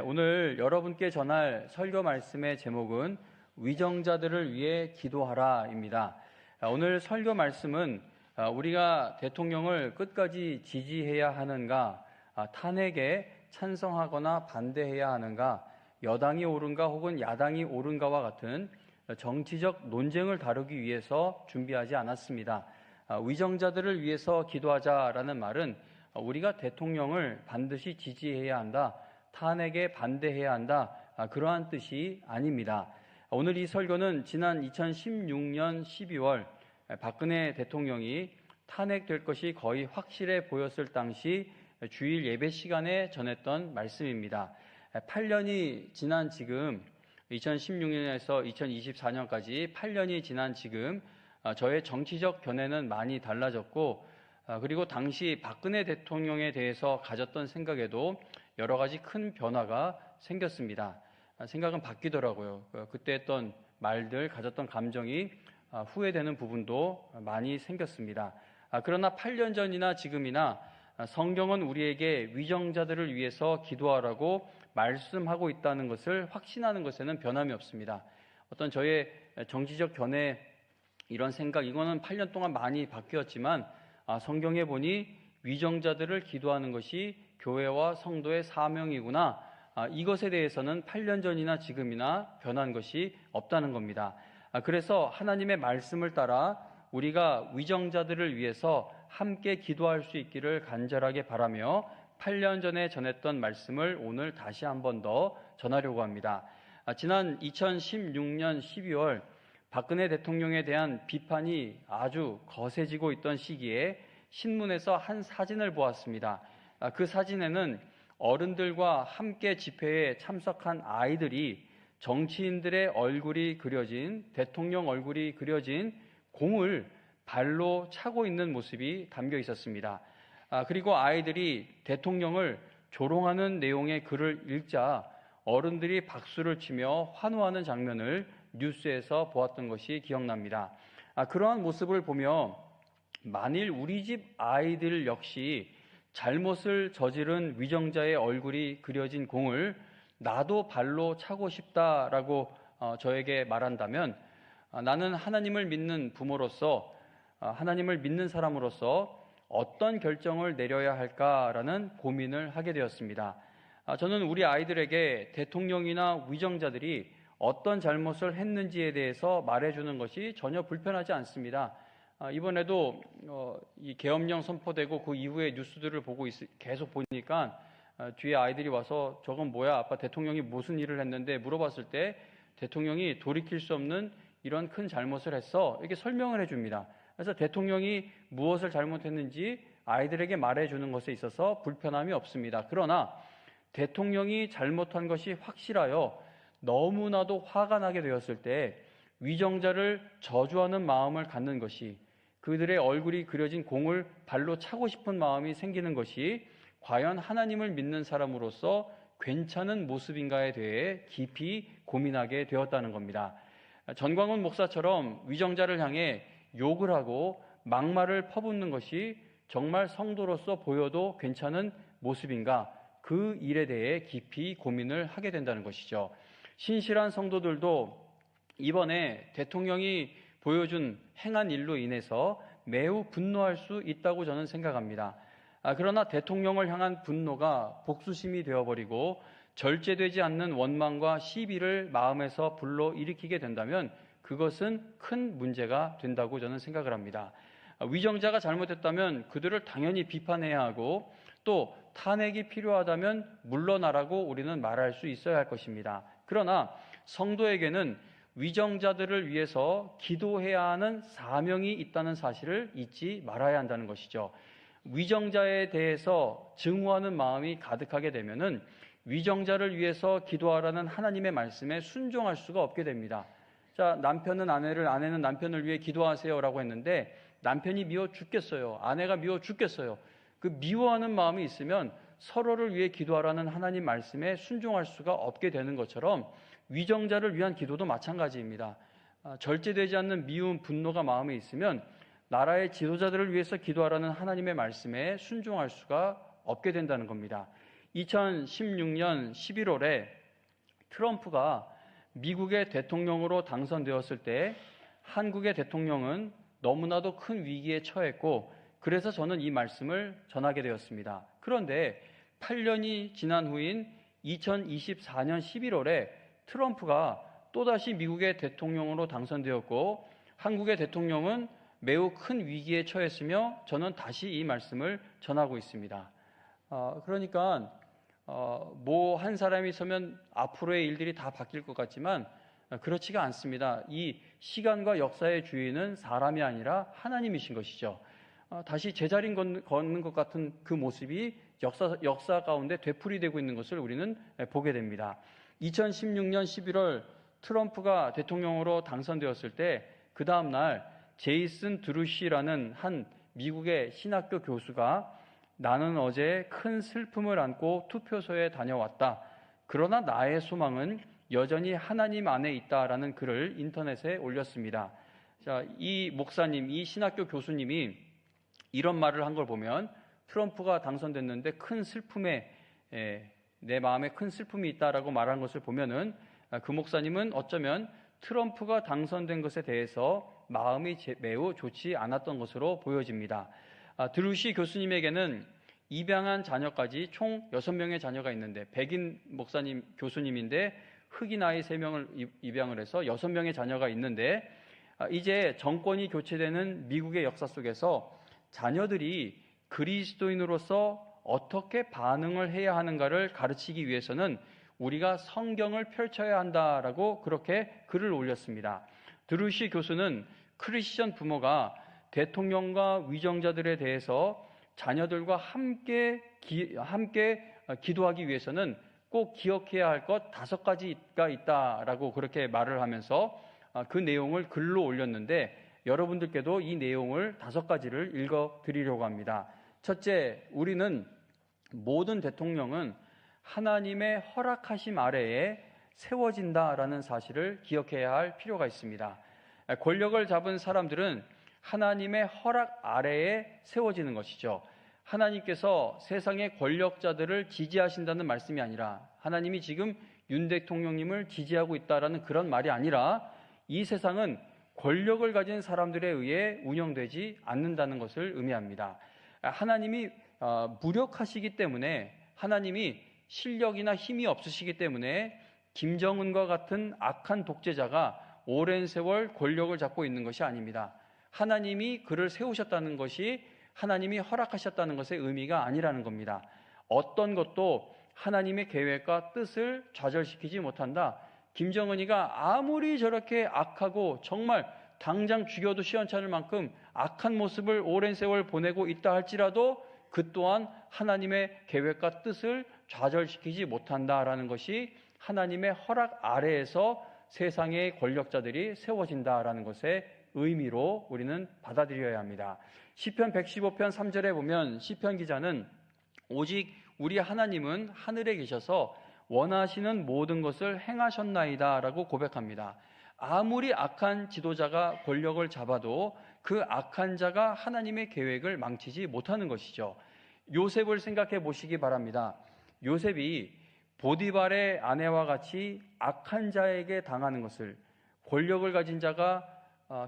오늘 여러분께 전할 설교 말씀의 제목은 위정자들을 위해 기도하라입니다. 오늘 설교 말씀은 우리가 대통령을 끝까지 지지해야 하는가, 탄핵에 찬성하거나 반대해야 하는가, 여당이 옳은가 혹은 야당이 옳은가와 같은 정치적 논쟁을 다루기 위해서 준비하지 않았습니다. 위정자들을 위해서 기도하자라는 말은 우리가 대통령을 반드시 지지해야 한다, 탄핵에 반대해야 한다, 그러한 뜻이 아닙니다. 오늘 이 설교는 지난 2016년 12월 박근혜 대통령이 탄핵될 것이 거의 확실해 보였을 당시 주일 예배 시간에 전했던 말씀입니다. 8년이 지난 지금 2016년에서 2024년까지 8년이 지난 지금 저의 정치적 견해는 많이 달라졌고, 그리고 당시 박근혜 대통령에 대해서 가졌던 생각에도 여러 가지 큰 변화가 생겼습니다. 생각은 바뀌더라고요. 그때 했던 말들, 가졌던 감정이 후회되는 부분도 많이 생겼습니다. 그러나 8년 전이나 지금이나 성경은 우리에게 위정자들을 위해서 기도하라고 말씀하고 있다는 것을 확신하는 것에는 변함이 없습니다. 어떤 저의 정치적 견해, 이런 생각, 이거는 8년 동안 많이 바뀌었지만 성경에 보니 위정자들을 기도하는 것이 교회와 성도의 사명이구나, 이것에 대해서는 8년 전이나 지금이나 변한 것이 없다는 겁니다. 그래서 하나님의 말씀을 따라 우리가 위정자들을 위해서 함께 기도할 수 있기를 간절하게 바라며 8년 전에 전했던 말씀을 오늘 다시 한 번 더 전하려고 합니다. 지난 2016년 12월 박근혜 대통령에 대한 비판이 아주 거세지고 있던 시기에 신문에서 한 사진을 보았습니다. 그 사진에는 어른들과 함께 집회에 참석한 아이들이 정치인들의 얼굴이 그려진, 대통령 얼굴이 그려진 공을 발로 차고 있는 모습이 담겨 있었습니다. 그리고 아이들이 대통령을 조롱하는 내용의 글을 읽자 어른들이 박수를 치며 환호하는 장면을 뉴스에서 보았던 것이 기억납니다. 그러한 모습을 보며 만일 우리 집 아이들 역시 잘못을 저지른 위정자의 얼굴이 그려진 공을 나도 발로 차고 싶다라고 저에게 말한다면, 나는 하나님을 믿는 부모로서, 하나님을 믿는 사람으로서 어떤 결정을 내려야 할까라는 고민을 하게 되었습니다. 저는 우리 아이들에게 대통령이나 위정자들이 어떤 잘못을 했는지에 대해서 말해주는 것이 전혀 불편하지 않습니다. 이번에도 이 계엄령 선포되고 그 이후에 뉴스들을 계속 보니까 뒤에 아이들이 와서 저건 뭐야? 아빠 대통령이 무슨 일을 했는데 물어봤을 때 대통령이 돌이킬 수 없는 이런 큰 잘못을 했어, 이렇게 설명을 해줍니다. 그래서 대통령이 무엇을 잘못했는지 아이들에게 말해주는 것에 있어서 불편함이 없습니다. 그러나 대통령이 잘못한 것이 확실하여 너무나도 화가 나게 되었을 때 위정자를 저주하는 마음을 갖는 것이, 그들의 얼굴이 그려진 공을 발로 차고 싶은 마음이 생기는 것이 과연 하나님을 믿는 사람으로서 괜찮은 모습인가에 대해 깊이 고민하게 되었다는 겁니다. 전광훈 목사처럼 위정자를 향해 욕을 하고 막말을 퍼붓는 것이 정말 성도로서 보여도 괜찮은 모습인가, 그 일에 대해 깊이 고민을 하게 된다는 것이죠. 신실한 성도들도 이번에 대통령이 보여준 행한 일로 인해서 매우 분노할 수 있다고 저는 생각합니다. 그러나 대통령을 향한 분노가 복수심이 되어버리고 절제되지 않는 원망과 시비를 마음에서 불러일으키게 된다면 그것은 큰 문제가 된다고 저는 생각을 합니다. 위정자가 잘못했다면 그들을 당연히 비판해야 하고, 또 탄핵이 필요하다면 물러나라고 우리는 말할 수 있어야 할 것입니다. 그러나 성도에게는 위정자들을 위해서 기도해야 하는 사명이 있다는 사실을 잊지 말아야 한다는 것이죠. 위정자에 대해서 증오하는 마음이 가득하게 되면은 위정자를 위해서 기도하라는 하나님의 말씀에 순종할 수가 없게 됩니다. 자, 남편은 아내를, 아내는 남편을 위해 기도하세요라고 했는데 남편이 미워 죽겠어요. 아내가 미워 죽겠어요. 그 미워하는 마음이 있으면 서로를 위해 기도하라는 하나님 말씀에 순종할 수가 없게 되는 것처럼 위정자를 위한 기도도 마찬가지입니다. 절제되지 않는 미움, 분노가 마음에 있으면 나라의 지도자들을 위해서 기도하라는 하나님의 말씀에 순종할 수가 없게 된다는 겁니다. 2016년 11월에 트럼프가 미국의 대통령으로 당선되었을 때 한국의 대통령은 너무나도 큰 위기에 처했고, 그래서 저는 이 말씀을 전하게 되었습니다. 그런데 8년이 지난 후인 2024년 11월에 트럼프가 또다시 미국의 대통령으로 당선되었고, 한국의 대통령은 매우 큰 위기에 처했으며 저는 다시 이 말씀을 전하고 있습니다. 그러니까 뭐 한 사람이 서면 앞으로의 일들이 다 바뀔 것 같지만 그렇지가 않습니다. 이 시간과 역사의 주인은 사람이 아니라 하나님이신 것이죠. 다시 제자리 걷는 것 같은 그 모습이 역사 가운데 되풀이되고 있는 것을 우리는 보게 됩니다. 2016년 11월 트럼프가 대통령으로 당선되었을 때 그 다음 날 제이슨 드루시라는 한 미국의 신학교 교수가 나는 어제 큰 슬픔을 안고 투표소에 다녀왔다. 그러나 나의 소망은 여전히 하나님 안에 있다라는 글을 인터넷에 올렸습니다. 자, 이 목사님, 이 신학교 교수님이 이런 말을 한 걸 보면 트럼프가 당선됐는데 큰 슬픔에 내 마음에 큰 슬픔이 있다라고 말한 것을 보면은 그 목사님은 어쩌면 트럼프가 당선된 것에 대해서 마음이 매우 좋지 않았던 것으로 보여집니다. 드루시 교수님에게는 입양한 자녀까지 총 6명의 자녀가 있는데, 백인 목사님 교수님인데 흑인 아이 3명을 입양을 해서 6명의 자녀가 있는데, 이제 정권이 교체되는 미국의 역사 속에서 자녀들이 그리스도인으로서 어떻게 반응을 해야 하는가를 가르치기 위해서는 우리가 성경을 펼쳐야 한다라고 그렇게 글을 올렸습니다. 드루시 교수는 크리스천 부모가 대통령과 위정자들에 대해서 자녀들과 함께 기도하기 위해서는 꼭 기억해야 할 것 5가지가 있다라고 그렇게 말을 하면서 그 내용을 글로 올렸는데, 여러분들께도 이 내용을 5가지를 읽어드리려고 합니다. 첫째, 우리는 모든 대통령은 하나님의 허락하심 아래에 세워진다라는 사실을 기억해야 할 필요가 있습니다. 권력을 잡은 사람들은 하나님의 허락 아래에 세워지는 것이죠. 하나님께서 세상의 권력자들을 지지하신다는 말씀이 아니라, 하나님이 지금 윤 대통령님을 지지하고 있다라는 그런 말이 아니라, 이 세상은 권력을 가진 사람들에 의해 운영되지 않는다는 것을 의미합니다. 하나님이 무력하시기 때문에, 하나님이 실력이나 힘이 없으시기 때문에 김정은과 같은 악한 독재자가 오랜 세월 권력을 잡고 있는 것이 아닙니다. 하나님이 그를 세우셨다는 것이 하나님이 허락하셨다는 것의 의미가 아니라는 겁니다. 어떤 것도 하나님의 계획과 뜻을 좌절시키지 못한다. 김정은이가 아무리 저렇게 악하고 정말 당장 죽여도 시원찮을 만큼 악한 모습을 오랜 세월 보내고 있다 할지라도 그 또한 하나님의 계획과 뜻을 좌절시키지 못한다라는 것이 하나님의 허락 아래에서 세상의 권력자들이 세워진다라는 것의 의미로 우리는 받아들여야 합니다. 시편 115편 3절에 보면 시편 기자는 오직 우리 하나님은 하늘에 계셔서 원하시는 모든 것을 행하셨나이다 라고 고백합니다. 아무리 악한 지도자가 권력을 잡아도 그 악한 자가 하나님의 계획을 망치지 못하는 것이죠. 요셉을 생각해 보시기 바랍니다. 요셉이 보디발의 아내와 같이 악한 자에게 당하는 것을, 권력을 가진 자가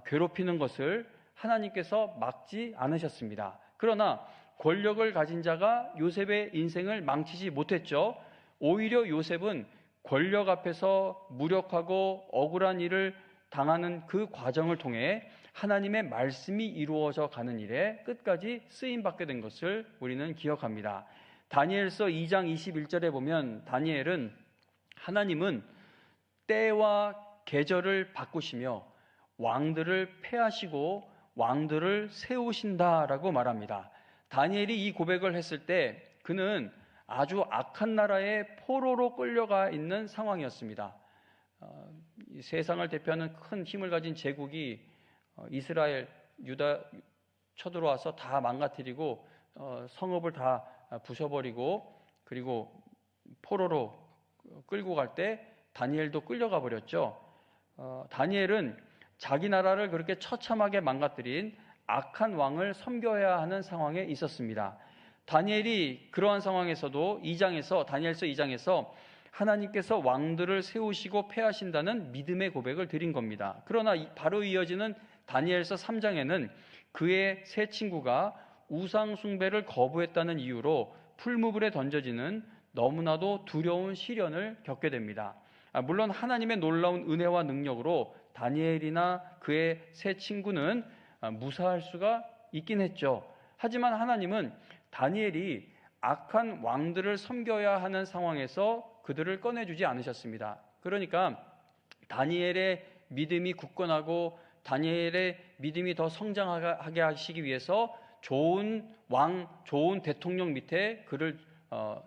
괴롭히는 것을 하나님께서 막지 않으셨습니다. 그러나 권력을 가진 자가 요셉의 인생을 망치지 못했죠. 오히려 요셉은 권력 앞에서 무력하고 억울한 일을 당하는 그 과정을 통해 하나님의 말씀이 이루어져 가는 일에 끝까지 쓰임받게 된 것을 우리는 기억합니다. 다니엘서 2장 21절에 보면 다니엘은 하나님은 때와 계절을 바꾸시며 왕들을 패하시고 왕들을 세우신다라고 말합니다. 다니엘이 이 고백을 했을 때 그는 아주 악한 나라의 포로로 끌려가 있는 상황이었습니다. 이 세상을 대표하는 큰 힘을 가진 제국이 이스라엘, 유다 쳐들어와서 다 망가뜨리고 성읍을 다 부셔버리고 그리고 포로로 끌고 갈 때 다니엘도 끌려가 버렸죠. 다니엘은 자기 나라를 그렇게 처참하게 망가뜨린 악한 왕을 섬겨야 하는 상황에 있었습니다. 다니엘이 그러한 상황에서도 다니엘서 2장에서 하나님께서 왕들을 세우시고 패하신다는 믿음의 고백을 드린 겁니다. 그러나 바로 이어지는 다니엘서 3장에는 그의 세 친구가 우상 숭배를 거부했다는 이유로 풀무불에 던져지는 너무나도 두려운 시련을 겪게 됩니다. 물론 하나님의 놀라운 은혜와 능력으로 다니엘이나 그의 세 친구는 무사할 수가 있긴 했죠. 하지만 하나님은 다니엘이 악한 왕들을 섬겨야 하는 상황에서 그들을 꺼내주지 않으셨습니다. 그러니까 다니엘의 믿음이 굳건하고 다니엘의 믿음이 더 성장하게 하시기 위해서 좋은 대통령 밑에 그를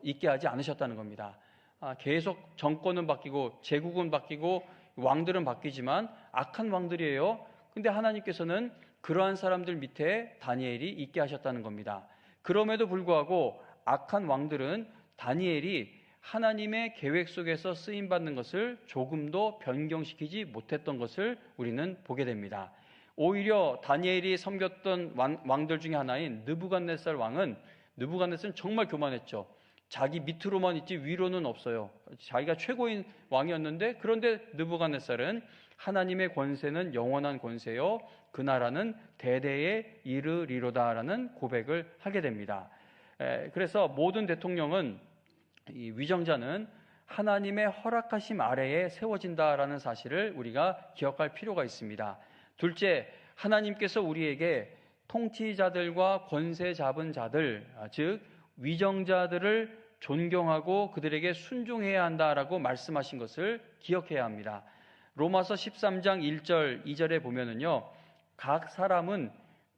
있게 하지 않으셨다는 겁니다. 계속 정권은 바뀌고 제국은 바뀌고 왕들은 바뀌지만 악한 왕들이에요. 근데 하나님께서는 그러한 사람들 밑에 다니엘이 있게 하셨다는 겁니다. 그럼에도 불구하고 악한 왕들은 다니엘이 하나님의 계획 속에서 쓰임받는 것을 조금도 변경시키지 못했던 것을 우리는 보게 됩니다. 오히려 다니엘이 섬겼던 왕들 중에 하나인 느부갓네살 왕은 정말 교만했죠. 자기 밑으로만 있지 위로는 없어요. 자기가 최고인 왕이었는데, 그런데 느부갓네살은 하나님의 권세는 영원한 권세요 그 나라는 대대에 이르리로다라는 고백을 하게 됩니다. 그래서 모든 대통령은, 이 위정자는 하나님의 허락하심 아래에 세워진다라는 사실을 우리가 기억할 필요가 있습니다. 둘째, 하나님께서 우리에게 통치자들과 권세 잡은 자들, 즉 위정자들을 존경하고 그들에게 순종해야 한다라고 말씀하신 것을 기억해야 합니다. 로마서 13장 1절 2절에 보면은요, 각 사람은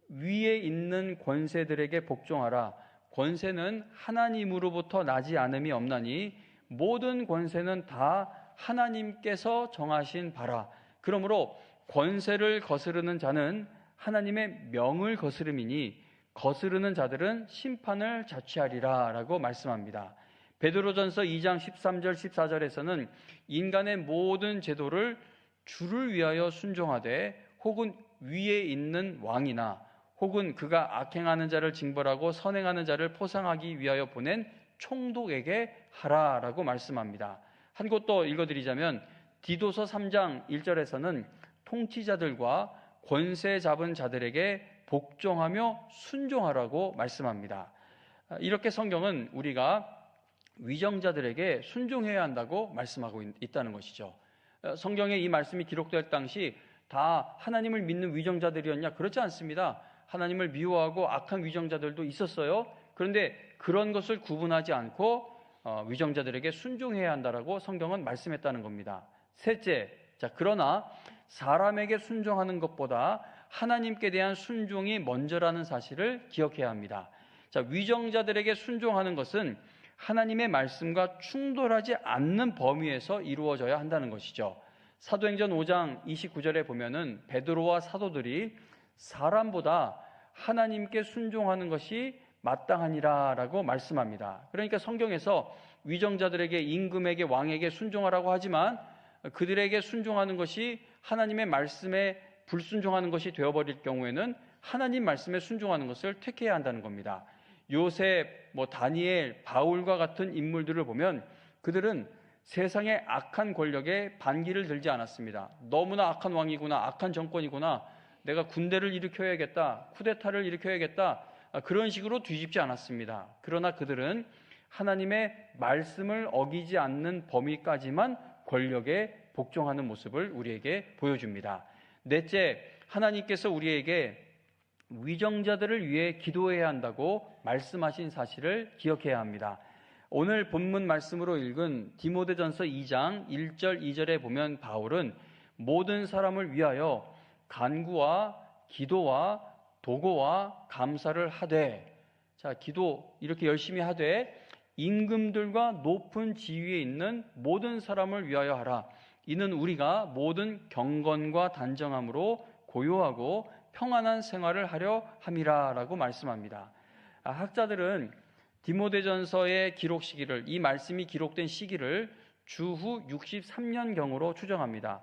위에 있는 권세들에게 복종하라. 권세는 하나님으로부터 나지 않음이 없나니 모든 권세는 다 하나님께서 정하신 바라. 그러므로 권세를 거스르는 자는 하나님의 명을 거스름이니 거스르는 자들은 심판을 자취하리라 라고 말씀합니다. 베드로전서 2장 13절 14절에서는 인간의 모든 제도를 주를 위하여 순종하되 혹은 위에 있는 왕이나 혹은 그가 악행하는 자를 징벌하고 선행하는 자를 포상하기 위하여 보낸 총독에게 하라라고 말씀합니다. 한 곳 더 읽어드리자면 디도서 3장 1절에서는 통치자들과 권세 잡은 자들에게 복종하며 순종하라고 말씀합니다. 이렇게 성경은 우리가 위정자들에게 순종해야 한다고 말씀하고 있다는 것이죠. 성경에 이 말씀이 기록될 당시 다 하나님을 믿는 위정자들이었냐? 그렇지 않습니다. 하나님을 미워하고 악한 위정자들도 있었어요. 그런데 그런 것을 구분하지 않고 위정자들에게 순종해야 한다라고 성경은 말씀했다는 겁니다. 셋째, 그러나 사람에게 순종하는 것보다 하나님께 대한 순종이 먼저라는 사실을 기억해야 합니다. 위정자들에게 순종하는 것은 하나님의 말씀과 충돌하지 않는 범위에서 이루어져야 한다는 것이죠. 사도행전 5장 29절에 보면은 베드로와 사도들이 사람보다 하나님께 순종하는 것이 마땅하니라라고 말씀합니다. 그러니까 성경에서 위정자들에게, 임금에게, 왕에게 순종하라고 하지만 그들에게 순종하는 것이 하나님의 말씀에 불순종하는 것이 되어버릴 경우에는 하나님 말씀에 순종하는 것을 택해야 한다는 겁니다. 요셉, 다니엘, 바울과 같은 인물들을 보면 그들은 세상의 악한 권력에 반기를 들지 않았습니다. 너무나 악한 왕이구나, 악한 정권이구나, 내가 군대를 일으켜야겠다, 쿠데타를 일으켜야겠다, 그런 식으로 뒤집지 않았습니다. 그러나 그들은 하나님의 말씀을 어기지 않는 범위까지만 권력에 복종하는 모습을 우리에게 보여줍니다. 넷째, 하나님께서 우리에게 위정자들을 위해 기도해야 한다고 말씀하신 사실을 기억해야 합니다. 오늘 본문 말씀으로 읽은 디모데전서 2장 1절 2절에 보면 바울은 모든 사람을 위하여 간구와 기도와 도고와 감사를 하되, 기도 이렇게 열심히 하되 임금들과 높은 지위에 있는 모든 사람을 위하여 하라. 이는 우리가 모든 경건과 단정함으로 고요하고 평안한 생활을 하려 함이라라고 말씀합니다. 학자들은 디모데전서의 기록 시기를, 이 말씀이 기록된 시기를 주후 63년경으로 추정합니다.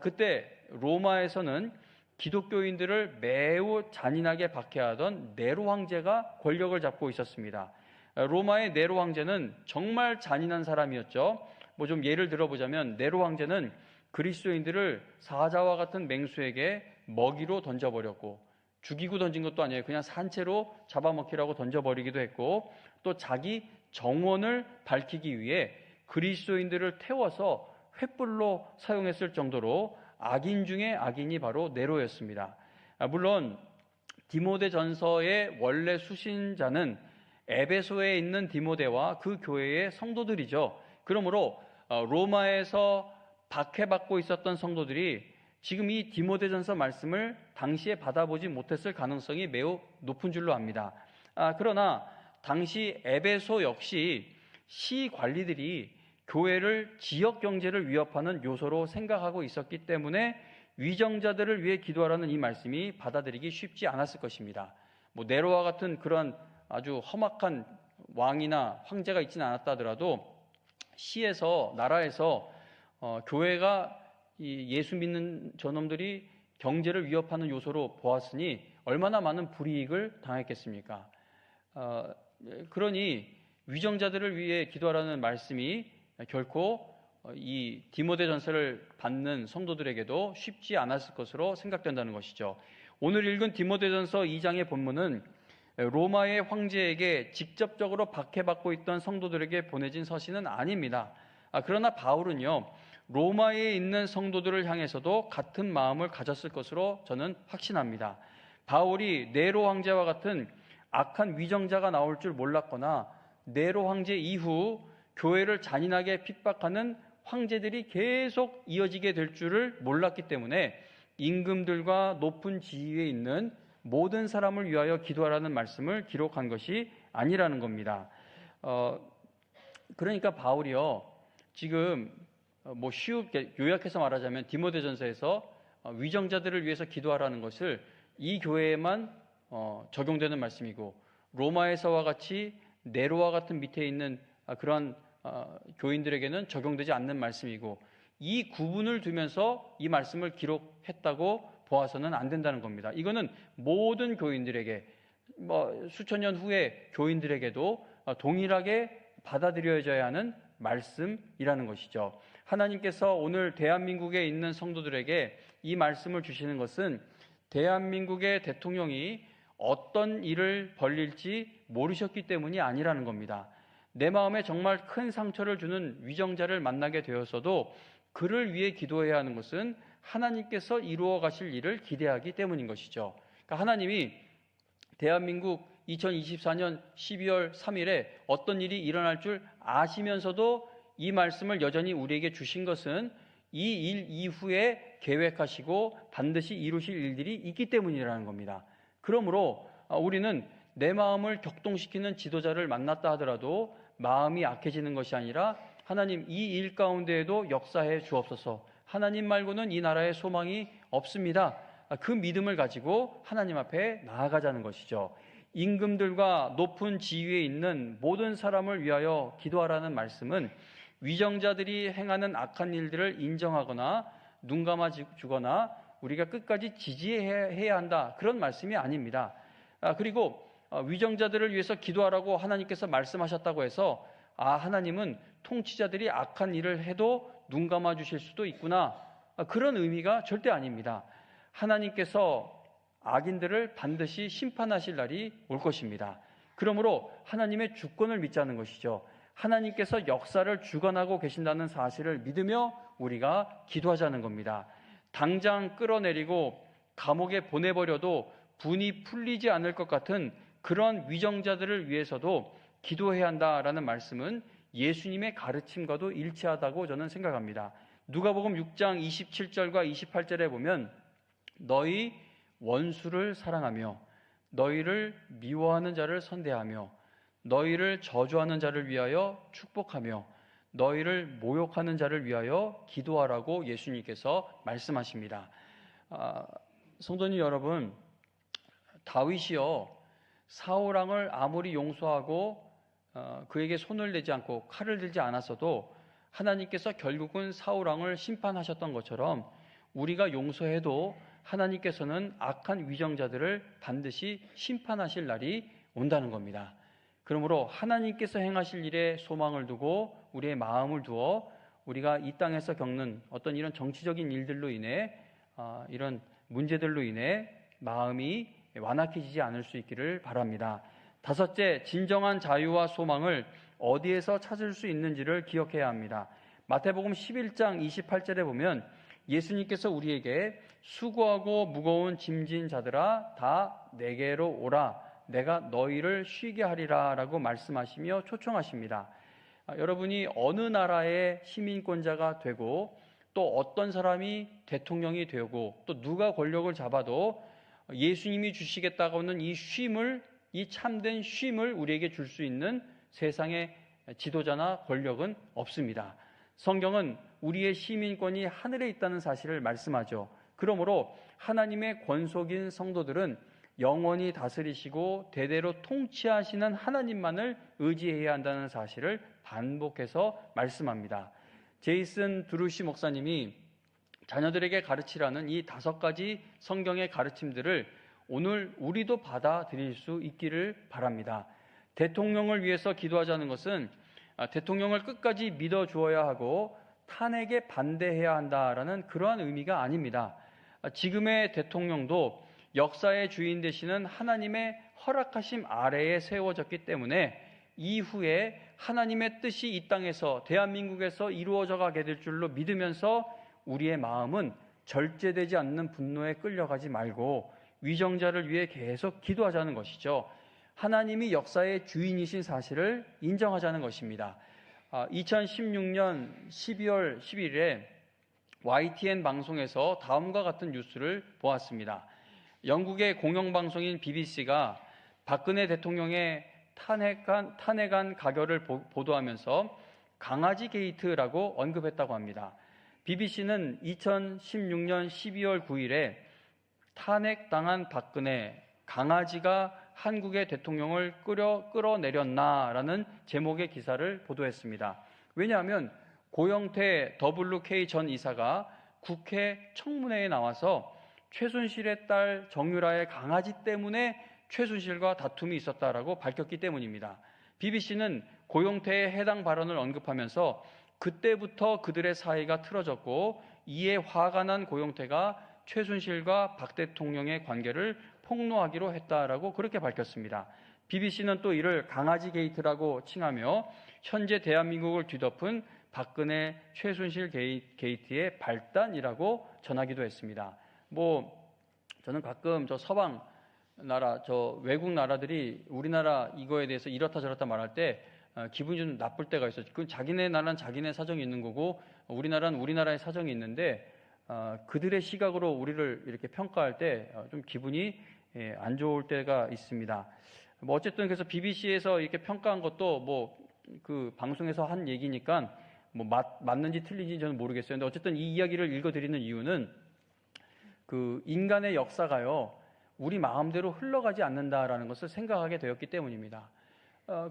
그때 로마에서는 기독교인들을 매우 잔인하게 박해하던 네로 황제가 권력을 잡고 있었습니다. 로마의 네로 황제는 정말 잔인한 사람이었죠. 뭐 좀 예를 들어보자면 네로 황제는 그리스도인들을 사자와 같은 맹수에게 먹이로 던져버렸고, 죽이고 던진 것도 아니에요. 그냥 산채로 잡아먹히라고 던져버리기도 했고, 또 자기 정원을 밝히기 위해 그리스도인들을 태워서 횃불로 사용했을 정도로 악인 중에 악인이 바로 네로였습니다. 물론 디모데전서의 원래 수신자는 에베소에 있는 디모데와 그 교회의 성도들이죠. 그러므로 로마에서 박해받고 있었던 성도들이 지금 이 디모데전서 말씀을 당시에 받아보지 못했을 가능성이 매우 높은 줄로 압니다. 그러나 당시 에베소 역시 시 관리들이 교회를 지역 경제를 위협하는 요소로 생각하고 있었기 때문에 위정자들을 위해 기도하라는 이 말씀이 받아들이기 쉽지 않았을 것입니다. 뭐 네로와 같은 그런 아주 험악한 왕이나 황제가 있지는 않았다 하더라도 시에서, 나라에서 교회가 이 예수 믿는 저놈들이 경제를 위협하는 요소로 보았으니 얼마나 많은 불이익을 당했겠습니까? 그러니 위정자들을 위해 기도하라는 말씀이 결코 이 디모데전서를 받는 성도들에게도 쉽지 않았을 것으로 생각된다는 것이죠. 오늘 읽은 디모데전서 2장의 본문은 로마의 황제에게 직접적으로 박해받고 있던 성도들에게 보내진 서신은 아닙니다. 그러나 바울은요, 로마에 있는 성도들을 향해서도 같은 마음을 가졌을 것으로 저는 확신합니다. 바울이 네로 황제와 같은 악한 위정자가 나올 줄 몰랐거나 네로 황제 이후 교회를 잔인하게 핍박하는 황제들이 계속 이어지게 될 줄을 몰랐기 때문에 임금들과 높은 지위에 있는 모든 사람을 위하여 기도하라는 말씀을 기록한 것이 아니라는 겁니다. 그러니까 바울이요, 지금 뭐 쉽게 요약해서 말하자면 디모데전서에서 위정자들을 위해서 기도하라는 것을 이 교회에만 적용되는 말씀이고, 로마에서와 같이 네로와 같은 밑에 있는 그런 교인들에게는 적용되지 않는 말씀이고, 이 구분을 두면서 이 말씀을 기록했다고 보아서는 안 된다는 겁니다. 이거는 모든 교인들에게, 수천 년 후에 교인들에게도 동일하게 받아들여져야 하는 말씀이라는 것이죠. 하나님께서 오늘 대한민국에 있는 성도들에게 이 말씀을 주시는 것은 대한민국의 대통령이 어떤 일을 벌릴지 모르셨기 때문이 아니라는 겁니다. 내 마음에 정말 큰 상처를 주는 위정자를 만나게 되었어도 그를 위해 기도해야 하는 것은 하나님께서 이루어 가실 일을 기대하기 때문인 것이죠. 그러니까 하나님이 대한민국 2024년 12월 3일에 어떤 일이 일어날 줄 아시면서도 이 말씀을 여전히 우리에게 주신 것은 이 일 이후에 계획하시고 반드시 이루실 일들이 있기 때문이라는 겁니다. 그러므로 우리는 내 마음을 격동시키는 지도자를 만났다 하더라도 마음이 악해지는 것이 아니라 하나님, 이 일 가운데에도 역사해 주옵소서. 하나님 말고는 이 나라에 소망이 없습니다. 그 믿음을 가지고 하나님 앞에 나아가자는 것이죠. 임금들과 높은 지위에 있는 모든 사람을 위하여 기도하라는 말씀은 위정자들이 행하는 악한 일들을 인정하거나 눈 감아주거나 우리가 끝까지 지지해야 한다, 그런 말씀이 아닙니다. 그리고 위정자들을 위해서 기도하라고 하나님께서 말씀하셨다고 해서 하나님은 통치자들이 악한 일을 해도 눈 감아주실 수도 있구나, 그런 의미가 절대 아닙니다. 하나님께서 악인들을 반드시 심판하실 날이 올 것입니다. 그러므로 하나님의 주권을 믿자는 것이죠. 하나님께서 역사를 주관하고 계신다는 사실을 믿으며 우리가 기도하자는 겁니다. 당장 끌어내리고 감옥에 보내버려도 분이 풀리지 않을 것 같은 그런 위정자들을 위해서도 기도해야 한다라는 말씀은 예수님의 가르침과도 일치하다고 저는 생각합니다. 누가복음 6장 27절과 28절에 보면 너희 원수를 사랑하며 너희를 미워하는 자를 선대하며 너희를 저주하는 자를 위하여 축복하며 너희를 모욕하는 자를 위하여 기도하라고 예수님께서 말씀하십니다. 성도님 여러분, 다윗이요, 사울 왕을 아무리 용서하고 그에게 손을 대지 않고 칼을 들지 않았어도 하나님께서 결국은 사울 왕을 심판하셨던 것처럼 우리가 용서해도 하나님께서는 악한 위정자들을 반드시 심판하실 날이 온다는 겁니다. 그러므로 하나님께서 행하실 일에 소망을 두고 우리의 마음을 두어 우리가 이 땅에서 겪는 어떤 이런 정치적인 일들로 인해 이런 문제들로 인해 마음이 완악해지지 않을 수 있기를 바랍니다. 다섯째, 진정한 자유와 소망을 어디에서 찾을 수 있는지를 기억해야 합니다. 마태복음 11장 28절에 보면 예수님께서 우리에게 수고하고 무거운 짐진 자들아 다 내게로 오라 내가 너희를 쉬게 하리라 라고 말씀하시며 초청하십니다. 여러분이 어느 나라의 시민권자가 되고 또 어떤 사람이 대통령이 되고 또 누가 권력을 잡아도 예수님이 주시겠다고 하는 이 쉼을, 이 참된 쉼을 우리에게 줄 수 있는 세상의 지도자나 권력은 없습니다. 성경은 우리의 시민권이 하늘에 있다는 사실을 말씀하죠. 그러므로 하나님의 권속인 성도들은 영원히 다스리시고 대대로 통치하시는 하나님만을 의지해야 한다는 사실을 반복해서 말씀합니다. 제이슨 드루시 목사님이 자녀들에게 가르치라는 이 5가지 성경의 가르침들을 오늘 우리도 받아들일 수 있기를 바랍니다. 대통령을 위해서 기도하자는 것은 대통령을 끝까지 믿어주어야 하고 탄핵에 반대해야 한다라는 그러한 의미가 아닙니다. 지금의 대통령도 역사의 주인 되시는 하나님의 허락하심 아래에 세워졌기 때문에 이후에 하나님의 뜻이 이 땅에서 대한민국에서 이루어져 가게 될 줄로 믿으면서 우리의 마음은 절제되지 않는 분노에 끌려가지 말고 위정자를 위해 계속 기도하자는 것이죠. 하나님이 역사의 주인이신 사실을 인정하자는 것입니다. 2016년 12월 11일에 YTN 방송에서 다음과 같은 뉴스를 보았습니다. 영국의 공영방송인 BBC가 박근혜 대통령의 탄핵안 가결을 보도하면서 강아지 게이트라고 언급했다고 합니다. BBC는 2016년 12월 9일에 탄핵당한 박근혜, 강아지가 한국의 대통령을 끌어내렸나라는 제목의 기사를 보도했습니다. 왜냐하면 고영태 WK 전 이사가 국회 청문회에 나와서 최순실의 딸 정유라의 강아지 때문에 최순실과 다툼이 있었다라고 밝혔기 때문입니다. BBC는 고영태의 해당 발언을 언급하면서 그때부터 그들의 사이가 틀어졌고 이에 화가 난 고영태가 최순실과 박 대통령의 관계를 폭로하기로 했다라고 그렇게 밝혔습니다. BBC는 또 이를 강아지 게이트라고 칭하며 현재 대한민국을 뒤덮은 박근혜 최순실 게이트의 발단이라고 전하기도 했습니다. 저는 가끔 서방 나라, 외국 나라들이 우리나라 이거에 대해서 이렇다 저렇다 말할 때 기분이 좀 나쁠 때가 있어요. 그건 자기네 나라는 자기네 사정이 있는 거고 우리나라는 우리나라의 사정이 있는데 그들의 시각으로 우리를 이렇게 평가할 때 좀 기분이 안 좋을 때가 있습니다. 어쨌든 그래서 BBC에서 이렇게 평가한 것도 그 방송에서 한 얘기니까 맞는지 틀린지 저는 모르겠어요. 근데 어쨌든 이 이야기를 읽어드리는 이유는 그 인간의 역사가요 우리 마음대로 흘러가지 않는다라는 것을 생각하게 되었기 때문입니다.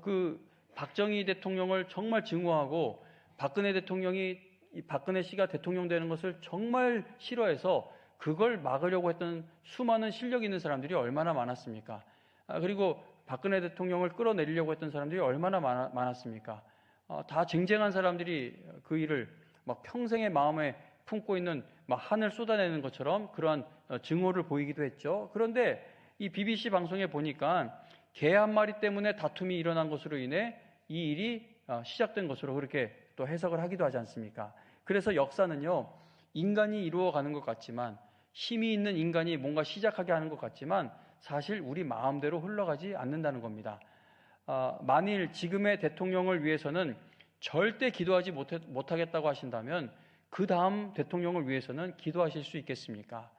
그 박정희 대통령을 정말 증오하고 박근혜 씨가 대통령 되는 것을 정말 싫어해서 그걸 막으려고 했던 수많은 실력 있는 사람들이 얼마나 많았습니까? 그리고 박근혜 대통령을 끌어내리려고 했던 사람들이 얼마나 많았습니까? 다 쟁쟁한 사람들이 그 일을 평생의 마음에 품고 있는 한을 쏟아내는 것처럼 그러한 증오를 보이기도 했죠. 그런데 이 BBC 방송에 보니까 개 한 마리 때문에 다툼이 일어난 것으로 인해 이 일이 시작된 것으로 그렇게 또 해석을 하기도 하지 않습니까? 그래서 역사는요, 인간이 이루어가는 것 같지만 힘이 있는 인간이 뭔가 시작하게 하는 것 같지만 사실 우리 마음대로 흘러가지 않는다는 겁니다. 만일 지금의 대통령을 위해서는 절대 기도하지 못하겠다고 하신다면 그 다음 대통령을 위해서는 기도하실 수 있겠습니까?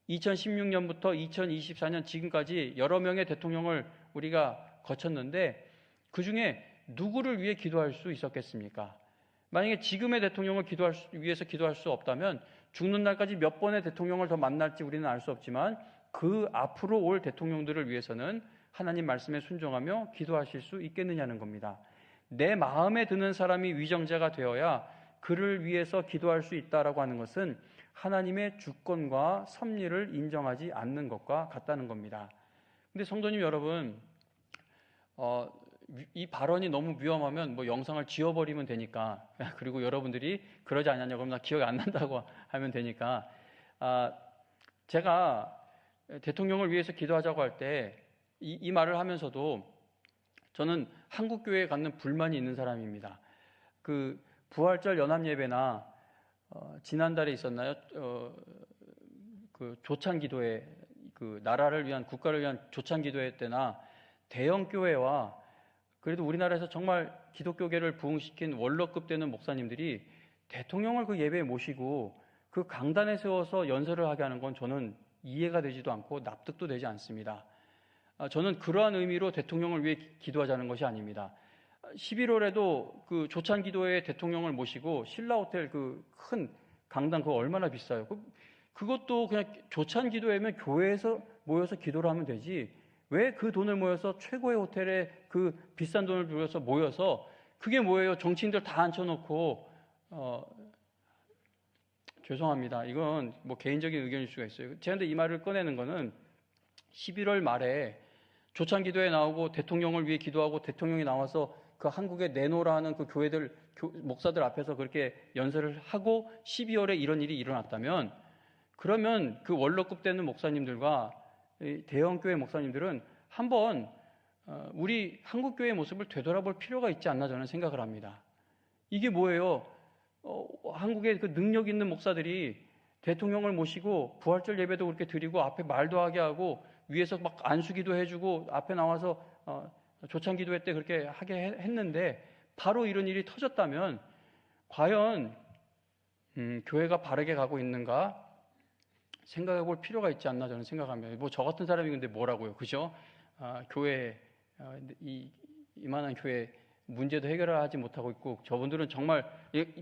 2016년부터 2024년 지금까지 여러 명의 대통령을 우리가 거쳤는데 그 중에 누구를 위해 기도할 수 있었겠습니까? 만약에 지금의 대통령을 위해서 기도할 수 없다면 죽는 날까지 몇 번의 대통령을 더 만날지 우리는 알 수 없지만 그 앞으로 올 대통령들을 위해서는 하나님 말씀에 순종하며 기도하실 수 있겠느냐는 겁니다. 내 마음에 드는 사람이 위정자가 되어야 그를 위해서 기도할 수 있다라고 하는 것은 하나님의 주권과 섭리를 인정하지 않는 것과 같다는 겁니다. 근데 성도님 여러분, 이 발언이 너무 위험하면 뭐 영상을 지워버리면 되니까, 그리고 여러분들이 그러지 않았냐 그러면 나 기억이 안 난다고 하면 되니까, 제가 대통령을 위해서 기도하자고 할 때 이 말을 하면서도 저는 한국교회에 갖는 불만이 있는 사람입니다. 그 부활절 연합예배나 지난달에 있었나요? 그 조찬기도회, 그 나라를 위한, 국가를 위한 조찬기도회 때나 대형 교회와 그래도 우리나라에서 정말 기독교계를 부흥시킨 원로급 되는 목사님들이 대통령을 그 예배에 모시고 그 강단에 세워서 연설을 하게 하는 건 저는 이해가 되지도 않고 납득도 되지 않습니다. 저는 그러한 의미로 대통령을 위해 기도하자는 것이 아닙니다. 11월에도 그 조찬기도회에 대통령을 모시고 신라호텔 그 큰 강당 그거 얼마나 비싸요? 그것도 그냥 조찬기도회면 교회에서 모여서 기도를 하면 되지. 왜 그 돈을 모여서 최고의 호텔에 그 비싼 돈을 들여서 모여서 그게 뭐예요? 정치인들 다 앉혀놓고 죄송합니다. 이건 뭐 개인적인 의견일 수가 있어요. 제가 이 말을 꺼내는 거는 11월 말에 조찬기도에 나오고 대통령을 위해 기도하고 대통령이 나와서 그 한국에 내놓으라는 그 교회들, 목사들 앞에서 그렇게 연설을 하고 12월에 이런 일이 일어났다면 그러면 그 원로급 되는 목사님들과 대형교회 목사님들은 한번 우리 한국교회의 모습을 되돌아볼 필요가 있지 않나 저는 생각을 합니다. 이게 뭐예요? 한국의 그 능력 있는 목사들이 대통령을 모시고 부활절 예배도 그렇게 드리고 앞에 말도 하게 하고 위에서 막 안수기도 해주고 앞에 나와서 조찬기도회 때 그렇게 하게 했는데 바로 이런 일이 터졌다면 과연 교회가 바르게 가고 있는가 생각해 볼 필요가 있지 않나 저는 생각합니다. 뭐 저 같은 사람이 근데 뭐라고요, 그죠? 교회 이만한 교회 문제도 해결을 하지 못하고 있고 저분들은 정말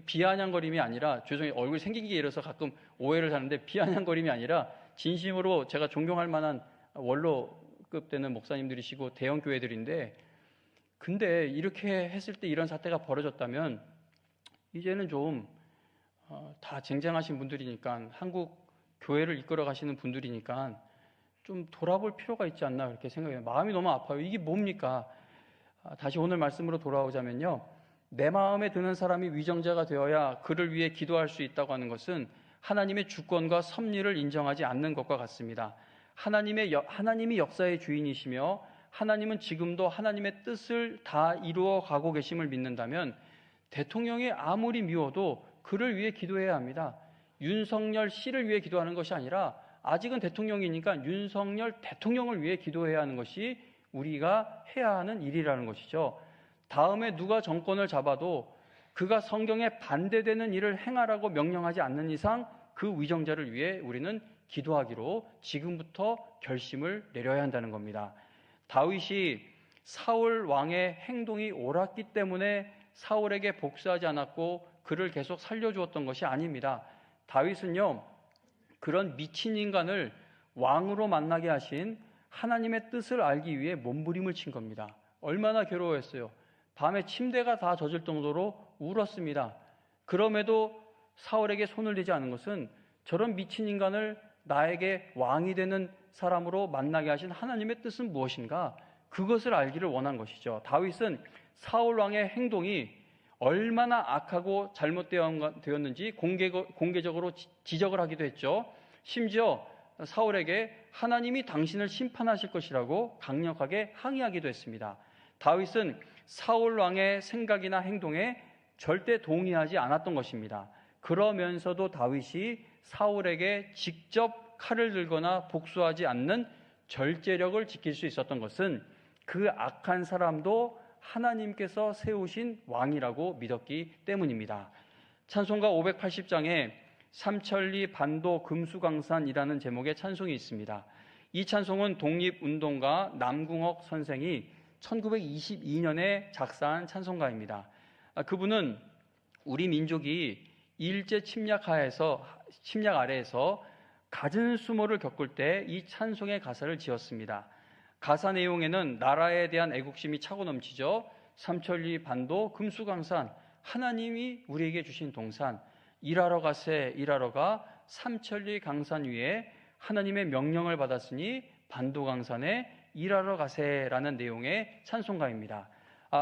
비아냥거림이 아니라 죄송해요, 얼굴 생긴 게 이래서 가끔 오해를 하는데 비아냥거림이 아니라 진심으로 제가 존경할 만한 원로급 되는 목사님들이시고 대형 교회들인데 근데 이렇게 했을 때 이런 사태가 벌어졌다면 이제는 좀 다 쟁쟁하신 분들이니까 한국 교회를 이끌어 가시는 분들이니까 좀 돌아볼 필요가 있지 않나 그렇게 생각해요. 마음이 너무 아파요. 이게 뭡니까? 다시 오늘 말씀으로 돌아오자면요. 내 마음에 드는 사람이 위정자가 되어야 그를 위해 기도할 수 있다고 하는 것은 하나님의 주권과 섭리를 인정하지 않는 것과 같습니다. 하나님이 역사의 주인이시며 하나님은 지금도 하나님의 뜻을 다 이루어 가고 계심을 믿는다면 대통령이 아무리 미워도 그를 위해 기도해야 합니다. 윤석열 씨를 위해 기도하는 것이 아니라 아직은 대통령이니까 윤석열 대통령을 위해 기도해야 하는 것이 우리가 해야 하는 일이라는 것이죠. 다음에 누가 정권을 잡아도 그가 성경에 반대되는 일을 행하라고 명령하지 않는 이상 그 위정자를 위해 우리는 기도하기로 지금부터 결심을 내려야 한다는 겁니다. 다윗이 사울 왕의 행동이 옳았기 때문에 사울에게 복수하지 않았고 그를 계속 살려주었던 것이 아닙니다. 다윗은요, 그런 미친 인간을 왕으로 만나게 하신 하나님의 뜻을 알기 위해 몸부림을 친 겁니다. 얼마나 괴로워했어요. 밤에 침대가 다 젖을 정도로 울었습니다. 그럼에도 사울에게 손을 대지 않은 것은 저런 미친 인간을 나에게 왕이 되는 사람으로 만나게 하신 하나님의 뜻은 무엇인가? 그것을 알기를 원한 것이죠. 다윗은 사울 왕의 행동이 얼마나 악하고 잘못되었는지 공개적으로 지적을 하기도 했죠. 심지어 사울에게 하나님이 당신을 심판하실 것이라고 강력하게 항의하기도 했습니다. 다윗은 사울 왕의 생각이나 행동에 절대 동의하지 않았던 것입니다. 그러면서도 다윗이 사울에게 직접 칼을 들거나 복수하지 않는 절제력을 지킬 수 있었던 것은 그 악한 사람도 하나님께서 세우신 왕이라고 믿었기 때문입니다. 찬송가 580장에 삼천리 반도 금수강산이라는 제목의 찬송이 있습니다. 이 찬송은 독립운동가 남궁옥 선생이 1922년에 작사한 찬송가입니다. 그분은 우리 민족이 일제 침략 아래에서 갖은 수모를 겪을 때 이 찬송의 가사를 지었습니다. 가사 내용에는 나라에 대한 애국심이 차고 넘치죠. 삼천리 반도 금수강산, 하나님이 우리에게 주신 동산, 일하러 가세 일하러가 삼천리 강산 위에 하나님의 명령을 받았으니 반도강산에 일하러 가세라는 내용의 찬송가입니다.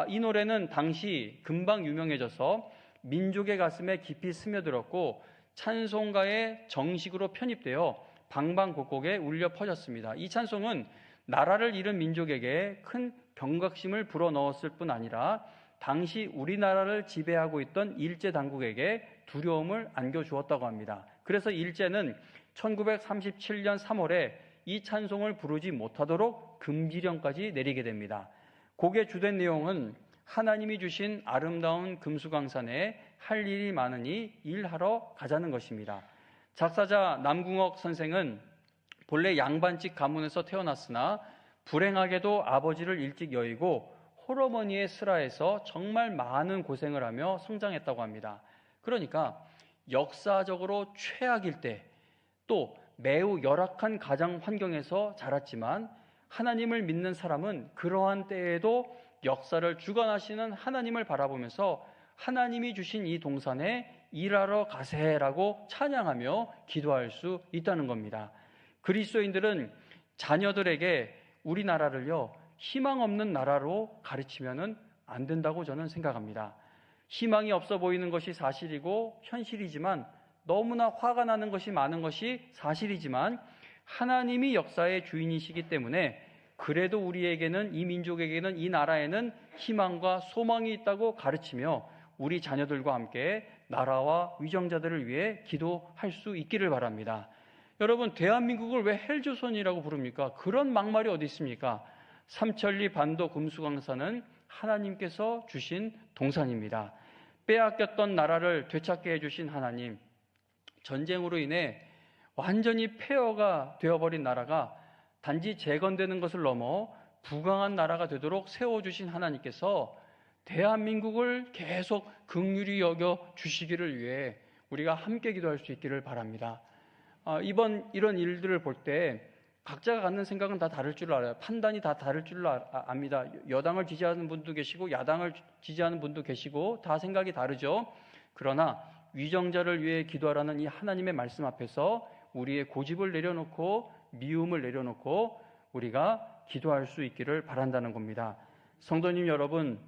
이 노래는 당시 금방 유명해져서 민족의 가슴에 깊이 스며들었고 찬송가에 정식으로 편입되어 방방곡곡에 울려 퍼졌습니다. 이 찬송은 나라를 잃은 민족에게 큰 경각심을 불어넣었을 뿐 아니라 당시 우리나라를 지배하고 있던 일제 당국에게 두려움을 안겨주었다고 합니다. 그래서 일제는 1937년 3월에 이 찬송을 부르지 못하도록 금지령까지 내리게 됩니다. 곡의 주된 내용은 하나님이 주신 아름다운 금수강산에 할 일이 많으니 일하러 가자는 것입니다. 작사자 남궁옥 선생은 본래 양반집 가문에서 태어났으나 불행하게도 아버지를 일찍 여의고 홀어머니의 슬하에서 정말 많은 고생을 하며 성장했다고 합니다. 그러니까 역사적으로 최악일 때 또 매우 열악한 가정 환경에서 자랐지만 하나님을 믿는 사람은 그러한 때에도 역사를 주관하시는 하나님을 바라보면서 하나님이 주신 이 동산에 일하러 가세라고 찬양하며 기도할 수 있다는 겁니다. 그리스도인들은 자녀들에게 우리나라를요 희망 없는 나라로 가르치면은 안 된다고 저는 생각합니다. 희망이 없어 보이는 것이 사실이고 현실이지만 너무나 화가 나는 것이 많은 것이 사실이지만 하나님이 역사의 주인이시기 때문에 그래도 우리에게는 이 민족에게는 이 나라에는 희망과 소망이 있다고 가르치며 우리 자녀들과 함께 나라와 위정자들을 위해 기도할 수 있기를 바랍니다. 여러분, 대한민국을 왜 헬조선이라고 부릅니까? 그런 막말이 어디 있습니까? 삼천리 반도 금수강산은 하나님께서 주신 동산입니다. 빼앗겼던 나라를 되찾게 해주신 하나님, 전쟁으로 인해 완전히 폐허가 되어버린 나라가 단지 재건되는 것을 넘어 부강한 나라가 되도록 세워주신 하나님께서 대한민국을 계속 긍휼히 여겨 주시기를 위해 우리가 함께 기도할 수 있기를 바랍니다. 이번 이런 일들을 볼 때 각자가 갖는 생각은 다 다를 줄 알아요. 판단이 다 다를 줄 압니다. 여당을 지지하는 분도 계시고 야당을 지지하는 분도 계시고 다 생각이 다르죠. 그러나 위정자를 위해 기도하라는 이 하나님의 말씀 앞에서 우리의 고집을 내려놓고 미움을 내려놓고 우리가 기도할 수 있기를 바란다는 겁니다. 성도님 여러분,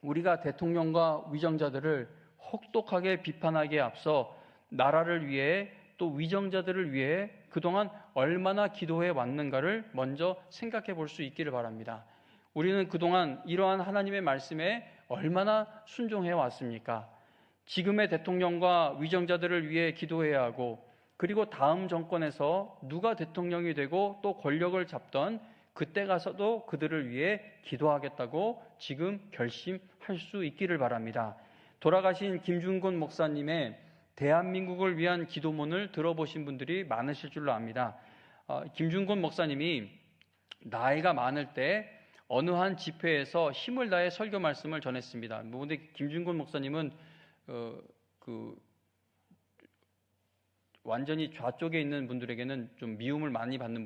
우리가 대통령과 위정자들을 혹독하게 비판하기에 앞서 나라를 위해 또 위정자들을 위해 그동안 얼마나 기도해 왔는가를 먼저 생각해 볼 수 있기를 바랍니다. 우리는 그동안 이러한 하나님의 말씀에 얼마나 순종해 왔습니까? 지금의 대통령과 위정자들을 위해 기도해야 하고 그리고 다음 정권에서 누가 대통령이 되고 또 권력을 잡던 그때 가서도 그들을 위해 기도하겠다고 지금 결심할 수 있기를 바랍니다. 돌아가신 김준곤 목사님의 대한민국을 위한 기도문을 들어보신 분들이 많으실 줄로 압니다. 김준곤 목사님이 나이가 많을 때 어느 한 집회에서 힘을 다해 설교 말씀을 전했습니다. 근데 김준곤 목사님은 완전히 좌쪽에 있는 분들에게는 좀 미움을 많이 받는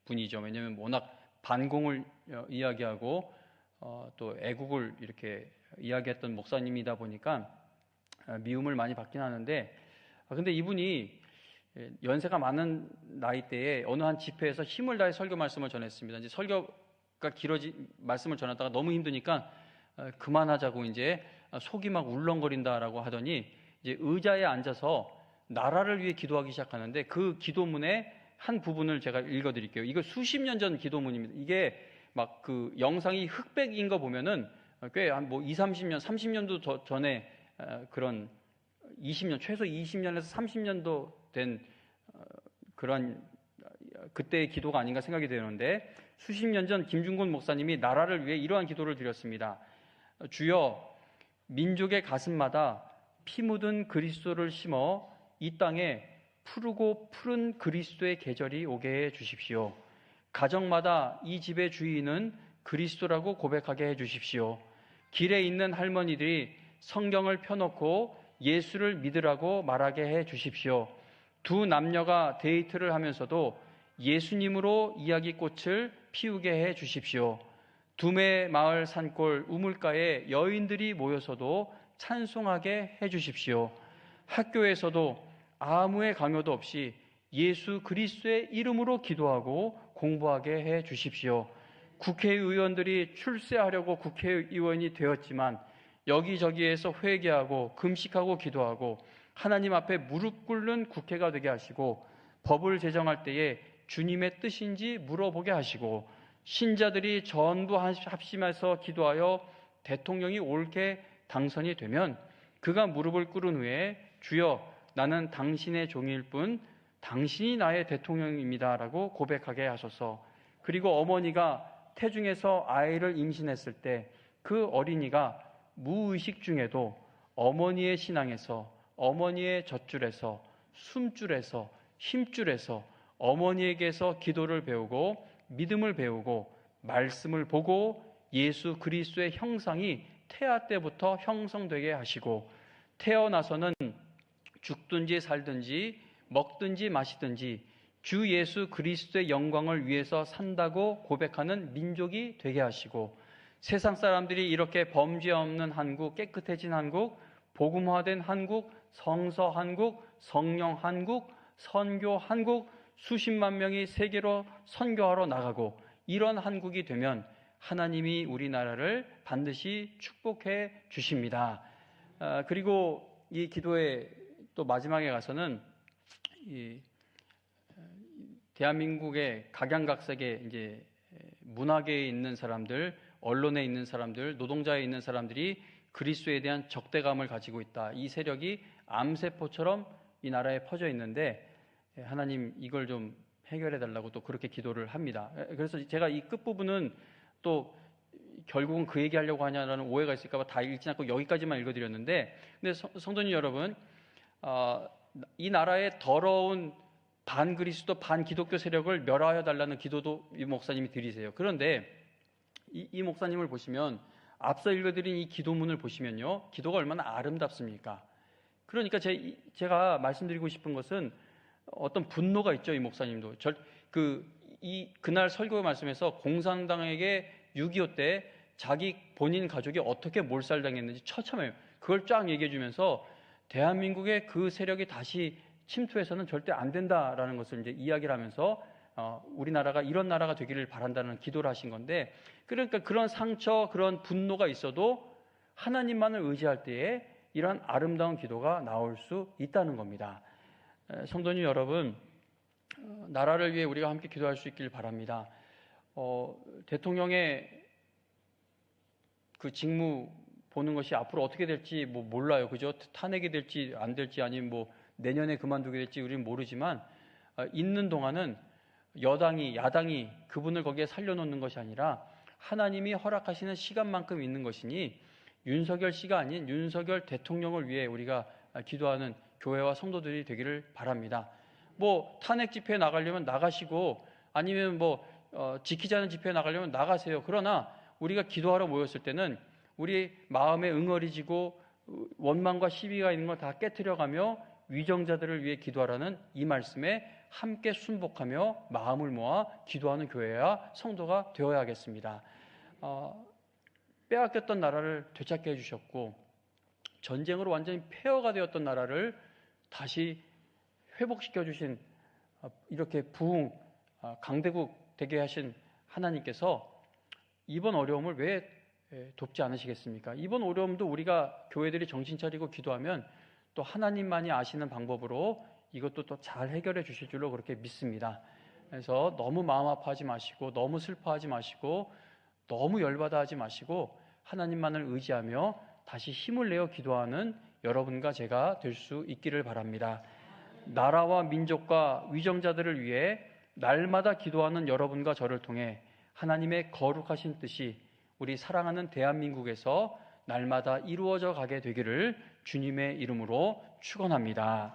분이죠. 왜냐하면 워낙 반공을 이야기하고 또 애국을 이렇게 이야기했던 목사님이다 보니까 미움을 많이 받긴 하는데, 근데 이분이 연세가 많은 나이대에 어느 한 집회에서 힘을 다해 설교 말씀을 전했습니다. 이제 설교가 말씀을 전하다가 너무 힘드니까 그만하자고 이제 속이 막 울렁거린다라고 하더니 이제 의자에 앉아서 나라를 위해 기도하기 시작하는데 그 기도문의 한 부분을 제가 읽어드릴게요. 이거 수십 년 전 기도문입니다. 이게 막 그 영상이 흑백인 거 보면은 꽤 한 뭐 20, 30년, 30년도 전에 그런 20년, 최소 20년에서 30년도 된 그런 그때의 기도가 아닌가 생각이 되는데 수십 년 전 김준곤 목사님이 나라를 위해 이러한 기도를 드렸습니다. 주여, 민족의 가슴마다 피 묻은 그리스도를 심어 이 땅에 푸르고 푸른 그리스도의 계절이 오게 해 주십시오. 가정마다 이 집의 주인은 그리스도라고 고백하게 해 주십시오. 길에 있는 할머니들이 성경을 펴놓고 예수를 믿으라고 말하게 해 주십시오. 두 남녀가 데이트를 하면서도 예수님으로 이야기꽃을 피우게 해 주십시오. 두메 마을 산골 우물가에 여인들이 모여서도 찬송하게 해 주십시오. 학교에서도 아무의 강요도 없이 예수 그리스도의 이름으로 기도하고 공부하게 해 주십시오. 국회의원들이 출세하려고 국회의원이 되었지만 여기저기에서 회개하고 금식하고 기도하고 하나님 앞에 무릎 꿇는 국회가 되게 하시고, 법을 제정할 때에 주님의 뜻인지 물어보게 하시고, 신자들이 전부 합심해서 기도하여 대통령이 옳게 당선이 되면 그가 무릎을 꿇은 후에 주여 나는 당신의 종일 뿐 당신이 나의 대통령입니다라고 고백하게 하소서. 그리고 어머니가 태중에서 아이를 임신했을 때 그 어린이가 무의식 중에도 어머니의 신앙에서, 어머니의 젖줄에서, 숨줄에서, 힘줄에서 어머니에게서 기도를 배우고 믿음을 배우고 말씀을 보고 예수 그리스도의 형상이 태아 때부터 형성되게 하시고, 태어나서는 죽든지 살든지 먹든지 마시든지 주 예수 그리스도의 영광을 위해서 산다고 고백하는 민족이 되게 하시고, 세상 사람들이 이렇게 범죄 없는 한국, 깨끗해진 한국, 복음화된 한국, 성서 한국, 성령 한국, 선교 한국, 수십만 명이 세계로 선교하러 나가고, 이런 한국이 되면 하나님이 우리나라를 반드시 축복해 주십니다. 그리고 이 기도의 또 마지막에 가서는 대한민국의 각양각색의 이제 문화계에 있는 사람들, 언론에 있는 사람들, 노동자에 있는 사람들이 그리스도에 대한 적대감을 가지고 있다. 이 세력이 암세포처럼 이 나라에 퍼져 있는데 하나님 이걸 좀 해결해 달라고 또 그렇게 기도를 합니다. 그래서 제가 이 끝부분은 또 결국은 그 얘기하려고 하냐라는 오해가 있을까 봐 다 읽지 않고 여기까지만 읽어드렸는데, 근데 성도님 여러분, 이 나라의 더러운 반그리스도 반기독교 세력을 멸하여 달라는 기도도 이 목사님이 드리세요. 그런데 이 목사님을 보시면 앞서 읽어드린 이 기도문을 보시면요, 기도가 얼마나 아름답습니까? 그러니까 제가 말씀드리고 싶은 것은 어떤 분노가 있죠. 이 목사님도 그날 설교 말씀에서 공산당에게 6.25 때 자기 본인 가족이 어떻게 몰살당했는지 처참해요. 그걸 쫙 얘기해 주면서 대한민국의 그 세력이 다시 침투해서는 절대 안 된다라는 것을 이제 이야기를 하면서 우리나라가 이런 나라가 되기를 바란다는 기도를 하신 건데, 그러니까 그런 상처, 그런 분노가 있어도 하나님만을 의지할 때에 이런 아름다운 기도가 나올 수 있다는 겁니다. 성도님 여러분, 나라를 위해 우리가 함께 기도할 수 있길 바랍니다. 대통령의 그 직무 보는 것이 앞으로 어떻게 될지 몰라요. 그죠? 탄핵이 될지 안 될지 아니면 내년에 그만두게 될지 우리는 모르지만, 있는 동안은 여당이, 야당이 그분을 거기에 살려놓는 것이 아니라 하나님이 허락하시는 시간만큼 있는 것이니 윤석열 씨가 아닌 윤석열 대통령을 위해 우리가 기도하는 교회와 성도들이 되기를 바랍니다. 탄핵 집회에 나가려면 나가시고, 아니면 지키자는 집회에 나가려면 나가세요. 그러나 우리가 기도하러 모였을 때는 우리 마음에 응어리지고 원망과 시비가 있는 걸 다 깨트려가며 위정자들을 위해 기도하라는 이 말씀에 함께 순복하며 마음을 모아 기도하는 교회와 성도가 되어야겠습니다. 빼앗겼던 나라를 되찾게 해주셨고, 전쟁으로 완전히 폐허가 되었던 나라를 다시 회복시켜 주신, 이렇게 부흥 강대국 되게 하신 하나님께서 이번 어려움을 왜 돕지 않으시겠습니까? 이번 어려움도 우리가 교회들이 정신 차리고 기도하면 또 하나님만이 아시는 방법으로 이것도 또 잘 해결해 주실 줄로 그렇게 믿습니다. 그래서 너무 마음 아파하지 마시고, 너무 슬퍼하지 마시고, 너무 열받아 하지 마시고, 하나님만을 의지하며 다시 힘을 내어 기도하는 여러분과 제가 될 수 있기를 바랍니다. 나라와 민족과 위정자들을 위해 날마다 기도하는 여러분과 저를 통해 하나님의 거룩하신 뜻이 우리 사랑하는 대한민국에서 날마다 이루어져 가게 되기를 주님의 이름으로 축원합니다.